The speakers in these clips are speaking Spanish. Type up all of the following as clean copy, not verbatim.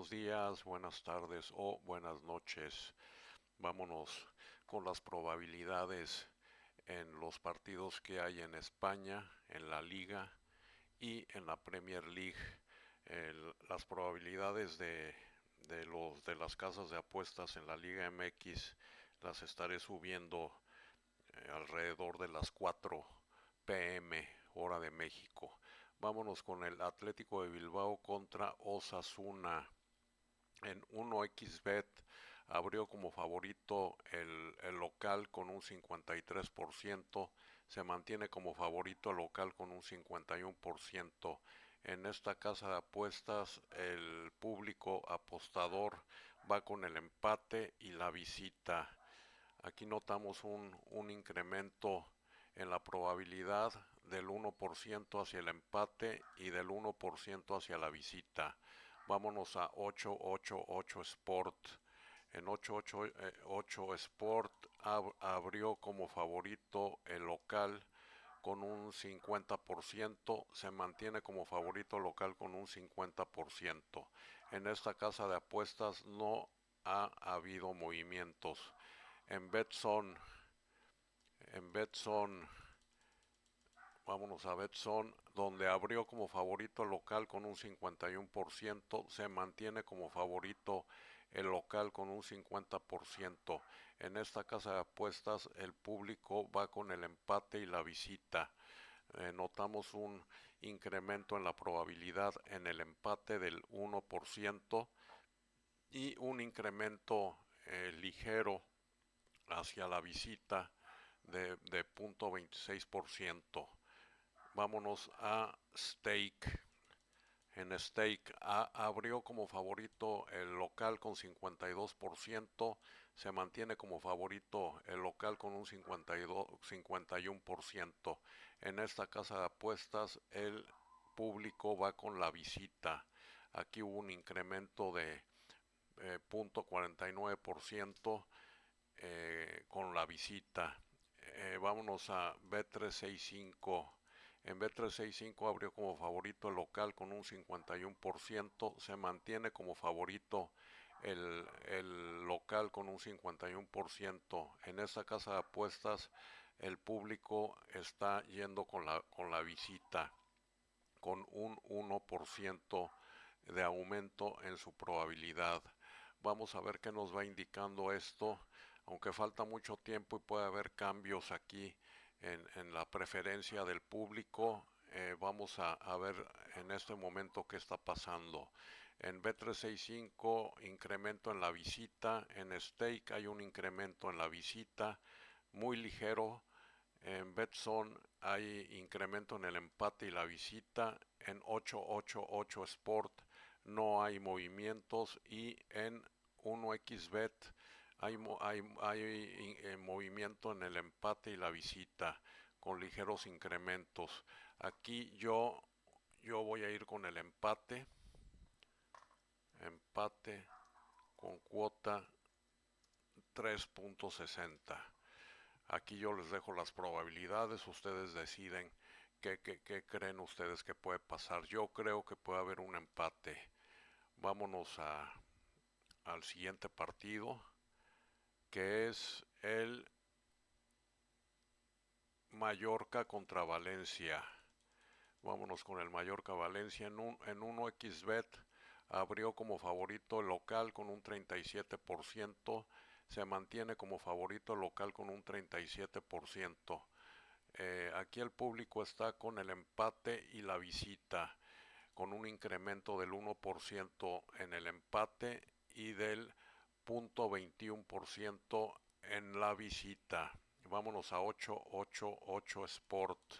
Buenos días, buenas tardes o buenas noches. Vámonos con las probabilidades en los partidos que hay en España, en la Liga y en la Premier League. Las probabilidades de las casas de apuestas en la Liga MX las estaré subiendo alrededor de las 4 p.m. hora de México. Vámonos con el Atlético de Bilbao contra Osasuna. En 1xBet abrió como favorito el local con un 53%, se mantiene como favorito el local con un 51%. En esta casa de apuestas el público apostador va con el empate y la visita. Aquí notamos un incremento en la probabilidad del 1% hacia el empate y del 1% hacia la visita. Vámonos a 888 Sport. En 888 Sport abrió como favorito el local con un 50%, se mantiene como favorito local con un 50%. En esta casa de apuestas no ha habido movimientos. En Betson, en Betson, vámonos a Betson, donde abrió como favorito local con un 51%, se mantiene como favorito el local con un 50%. En esta casa de apuestas el público va con el empate y la visita. Notamos un incremento en la probabilidad en el empate del 1% y un incremento ligero hacia la visita de 0.26%. Vámonos a Stake. En Stake abrió como favorito el local con 52%, se mantiene como favorito el local con un 51%. En esta casa de apuestas el público va con la visita. Aquí hubo un incremento de 0.49% con la visita. Vámonos a B365. En B365 abrió como favorito el local con un 51%, se mantiene como favorito el local con un 51%. En esta casa de apuestas el público está yendo con la visita, con un 1% de aumento en su probabilidad. Vamos a ver qué nos va indicando esto, aunque falta mucho tiempo y puede haber cambios aquí en la preferencia del público. Vamos a ver en este momento qué está pasando. En B365 incremento en la visita, en Stake hay un incremento en la visita muy ligero. En Betson hay incremento en el empate y la visita. En 888 Sport no hay movimientos y en 1xBet hay movimiento en el empate y la visita con ligeros incrementos. Aquí yo voy a ir con el empate con cuota 3.60. Aquí yo les dejo las probabilidades, ustedes deciden qué creen ustedes que puede pasar. Yo creo que puede haber un empate. Vámonos al siguiente partido, que es el Mallorca contra Valencia. Vámonos con el Mallorca Valencia en 1xBet. Abrió como favorito el local con un 37%. Se mantiene como favorito local con un 37%. Aquí el público está con el empate y la visita, con un incremento del 1% en el empate y del 0.21% en la visita. Vámonos a 888 Sport.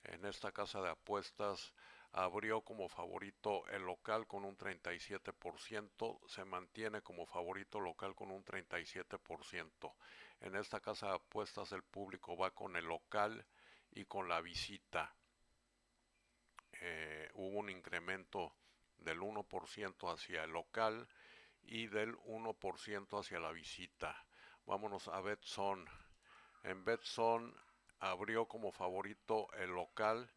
En esta casa de apuestas abrió como favorito el local con un 37%, se mantiene como favorito local con un 37%. En esta casa de apuestas el público va con el local y con la visita. Hubo un incremento del 1% hacia el local y del 1% hacia la visita. Vámonos a Betson. En Betson abrió como favorito el local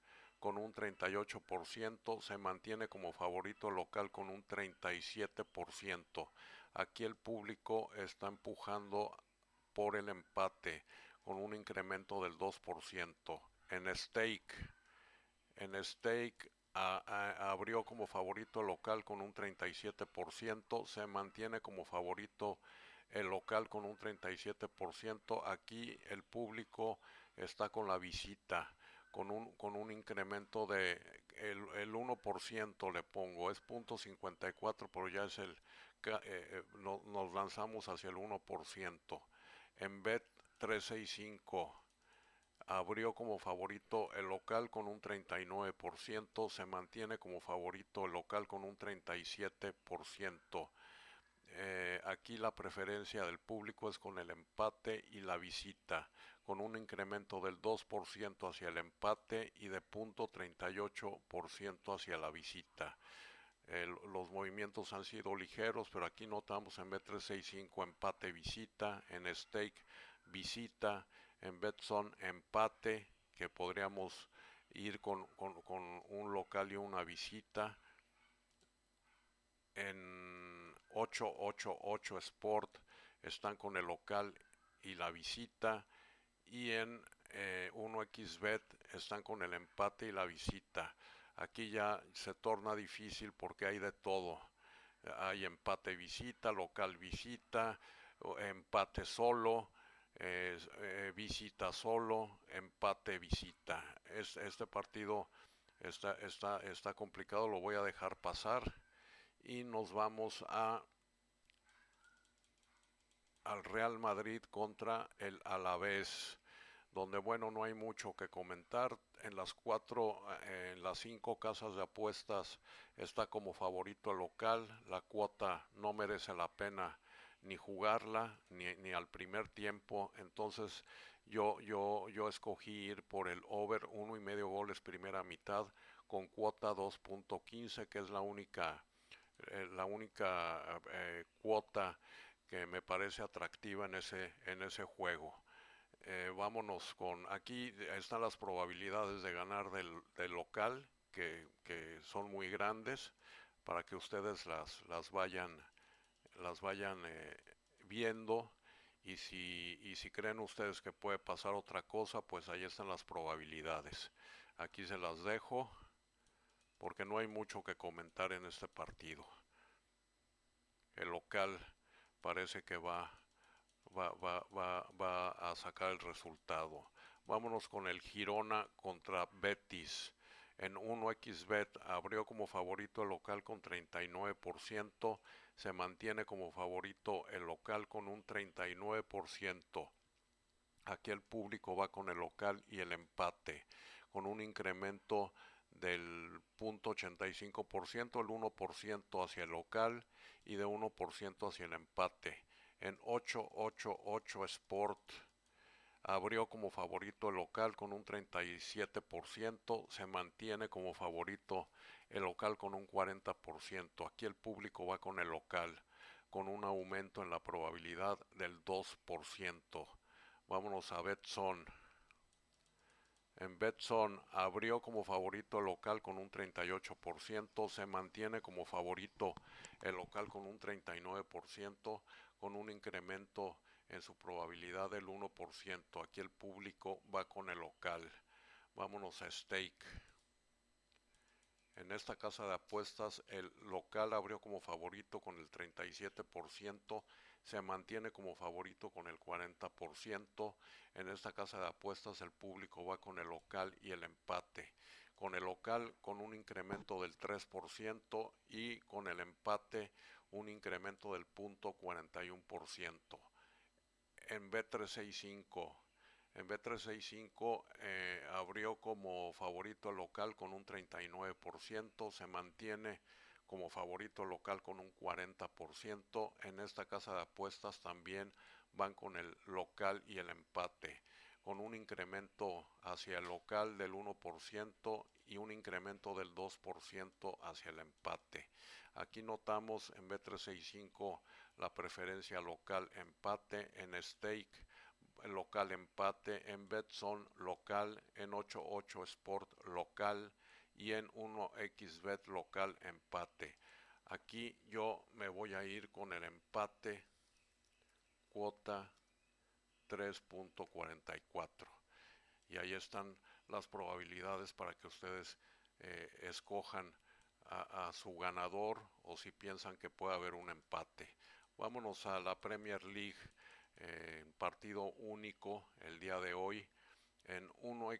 con un 38%, se mantiene como favorito local con un 37%. Aquí el público está empujando por el empate con un incremento del 2%. En stake abrió como favorito local con un 37%, se mantiene como favorito el local con un 37%. Aquí el público está con la visita, con un incremento de el 1% le pongo, es 0.54, pero ya es nos lanzamos hacia el 1%. En Bet 365 abrió como favorito el local con un 39%, se mantiene como favorito el local con un 37%. Aquí la preferencia del público es con el empate y la visita, con un incremento del 2% hacia el empate y de 0.38% hacia la visita. Los movimientos han sido ligeros, pero aquí notamos en Bet365 empate visita, en stake visita, en Betson empate, que podríamos ir con un local y una visita. En 888 Sport están con el local y la visita, y en 1xBet están con el empate y la visita. Aquí ya se torna difícil porque hay de todo. Hay empate visita, local visita, empate solo, visita solo, empate visita. Este partido está complicado, lo voy a dejar pasar y nos vamos al Real Madrid contra el Alavés, donde bueno, no hay mucho que comentar. En las 5 casas de apuestas está como favorito el local. La cuota no merece la pena ni jugarla ni al primer tiempo, entonces yo escogí ir por el over 1,5 goles primera mitad con cuota 2.15, que es la única cuota que me parece atractiva en ese juego. Vámonos aquí están las probabilidades de ganar del local, que son muy grandes, para que ustedes las vayan viendo, y si creen ustedes que puede pasar otra cosa, pues ahí están las probabilidades. Aquí se las dejo porque no hay mucho que comentar en este partido. El local parece que va a sacar el resultado. Vámonos con el Girona contra Betis. En 1xBet abrió como favorito el local con 39%, se mantiene como favorito el local con un 39%. Aquí el público va con el local y el empate, con un incremento del 0.85%, el 1% hacia el local y de 1% hacia el empate. En 888 Sport abrió como favorito el local con un 37%, se mantiene como favorito el local con un 40%. Aquí el público va con el local, con un aumento en la probabilidad del 2%. Vámonos a Betson. En Betson abrió como favorito el local con un 38%, se mantiene como favorito el local con un 39%, con un incremento en su probabilidad del 1%. Aquí el público va con el local. Vámonos a stake. En esta casa de apuestas el local abrió como favorito con el 37%, se mantiene como favorito con el 40%. En esta casa de apuestas el público va con el local y el empate. Con el local con un incremento del 3% y con el empate un incremento del 0.41%. En B365 abrió como favorito el local con un 39%, se mantiene como favorito local con un 40%. En esta casa de apuestas también van con el local y el empate, con un incremento hacia el local del 1% y un incremento del 2% hacia el empate. Aquí notamos en B365 la preferencia local empate. En stake el local empate, en Betson local, en 88 Sport local y en 1xBet local empate. Aquí yo me voy a ir con el empate, cuota 3.44. Y ahí están las probabilidades para que ustedes escojan a su ganador o si piensan que puede haber un empate. Vámonos a la Premier League, partido único el día de hoy en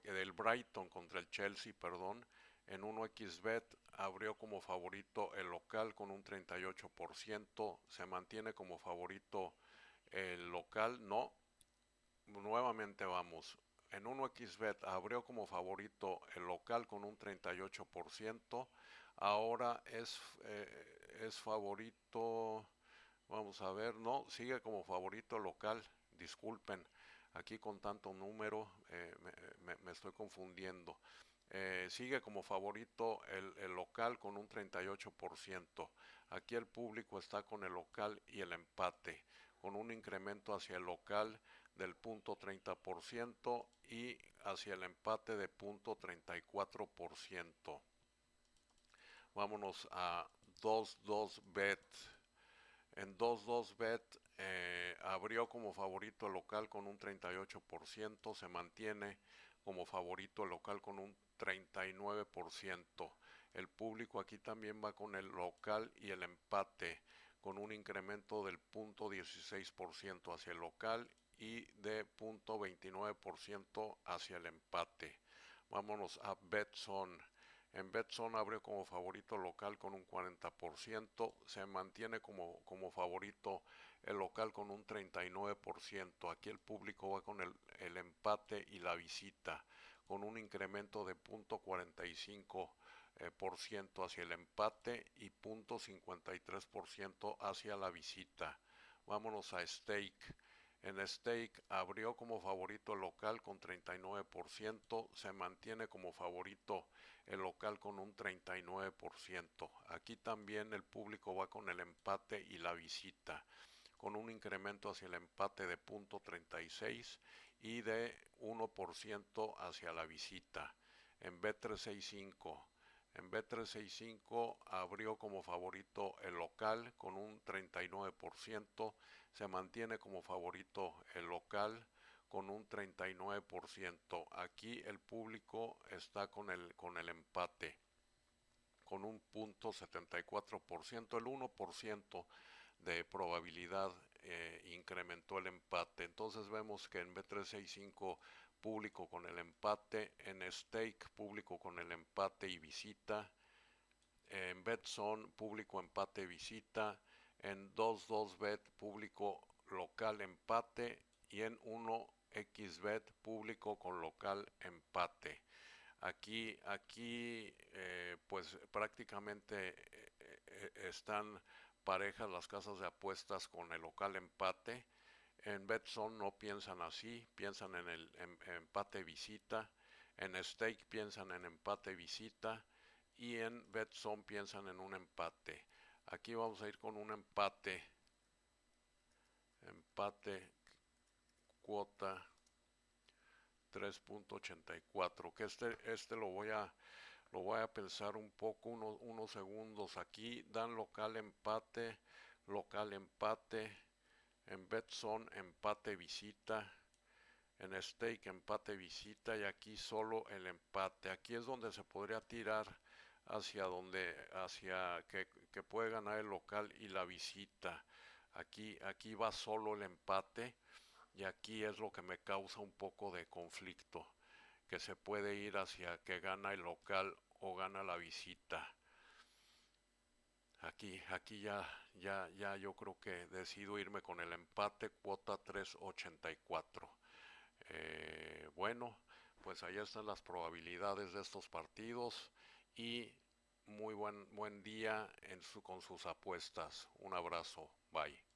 del Brighton contra el Chelsea, perdón. En 1xBet abrió como favorito el local con un 38%, se mantiene como favorito el local, no, nuevamente vamos. En 1xBet abrió como favorito el local con un 38%. Ahora es favorito, vamos a ver, no, sigue como favorito local. Disculpen, aquí con tanto número me estoy confundiendo. Sigue como favorito el local con un 38%. Aquí el público está con el local y el empate, con un incremento hacia el local del 0.30% y hacia el empate de 0.34%. Vámonos a 22bet. En 22bet abrió como favorito el local con un 38%, se mantiene como favorito el local con un 39%. El público aquí también va con el local y el empate, con un incremento del 0.16% hacia el local y de 0.29% hacia el empate. Vámonos a Betson. En Betson abrió como favorito local con un 40%, se mantiene como favorito el local con un 39%. Aquí el público va con el empate y la visita, con un incremento de 0.45% hacia el empate y 0.53% hacia la visita. Vámonos a Stake. En Stake abrió como favorito el local con 39%, se mantiene como favorito el local con un 39%. Aquí también el público va con el empate y la visita, con un incremento hacia el empate de 0.36 y de 1% hacia la visita. En Bet365 en Bet365 abrió como favorito el local con un 39%, se mantiene como favorito el local con un 39%. Aquí el público está con el empate, con un 0.74%, el 1% de probabilidad incrementó el empate. Entonces vemos que en Bet365 público con el empate, en Stake público con el empate y visita, en Betson público empate visita, en 22bet público local empate y en 1xBet público con local empate. Aquí pues prácticamente están parejas las casas de apuestas con el local empate. En Betson no piensan así, piensan en el empate visita. En Stake piensan en empate visita y en Betson piensan en un empate. Aquí vamos a ir con un empate cuota 3.84, que este lo voy a pensar un poco, unos segundos. Aquí dan local empate, en Betson empate visita, en Stake empate visita y aquí solo el empate. Aquí es donde se podría tirar hacia que puede ganar el local y la visita. Aquí va solo el empate y aquí es lo que me causa un poco de conflicto, que se puede ir hacia que gana el local o gana la visita. Aquí ya yo creo que decido irme con el empate, cuota 3.84. Bueno, pues ahí están las probabilidades de estos partidos y muy buen día con sus apuestas. Un abrazo, bye.